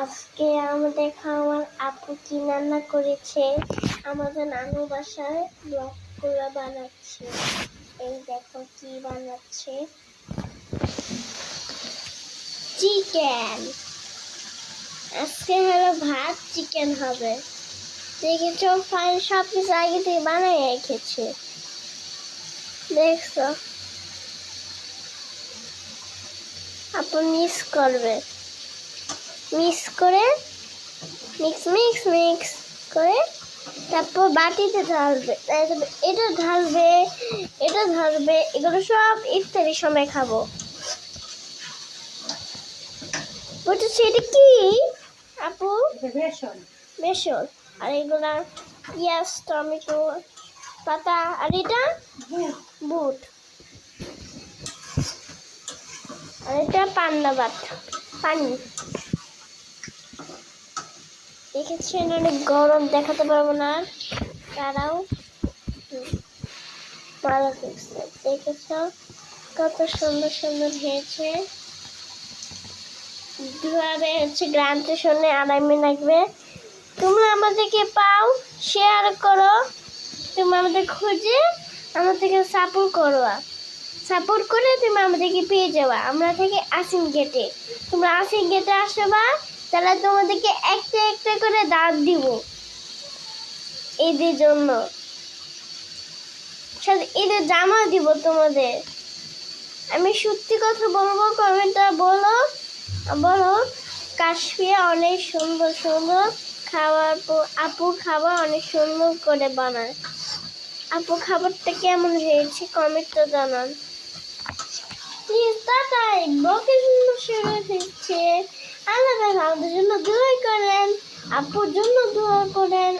আজকে আমাদের খাওয়ার আপু কি রান্না করেছে, আমাদের নানু বাসায় ব্লগ করে বানাচ্ছে। এই দেখো কি বানাচ্ছে, চিকেন। আজকে হলো ভাত, চিকেন হবে। দেখেছো, ফাইন সব কিছু আগে থেকে বানাই রেখেছে। দেখছো, আপু মিক্স করবে, মিক্স করে মিক্স মিক্স মিক্স করে তারপর বাটিতে ঢালবে, এটা ঢালবে, এটা ঢালবে। এগুলো সব ইফতারির সময় খাবো। বুঝেছি, এটা কি আপু? বেসন। বেসন। আর এগুলা পেঁয়াজ, টমেটো পাতা। আর এটা বুট। আর এটা পান্না ভাত, পানি। দেখেছেন, অনেক গরম, দেখাতে পারবো না। তারাও ভালো দেখছে। দেখেছ কত সুন্দর সুন্দর হয়েছে। কিভাবে হচ্ছে গ্রামতে শুনে আরামে লাগবে। তোমরা আমাদেরকে পাও, শেয়ার করো। তুমি আমাদের খুঁজে আমাদেরকে সাপোর্ট করো, সাপোর্ট করে তুমি আমাদেরকে পেয়ে যাবা। আমরা থেকে আসিন গেটে, তোমরা আসিন গেটে আসবা, তাহলে তোমাদেরকে একটা একটা করে দাঁত দিব ঈদের জন্য। ঈদের জামা দিব তোমাদের। আমি সত্যি কথা বলবো, কমেন্টটা বলো বলো। কাশ্মীরে অনেক সুন্দর সুন্দর খাবার, আপু খাবার অনেক সুন্দর করে বানায়। আপু খাবারটা কেমন হয়েছে কমেন্টটা জানান প্লিজ। তাই বকে সুন্দর শুরু হচ্ছে। আল্লাহ আমাদের জন্য দোয়া করেন, আপুর জন্য দোয়া করেন।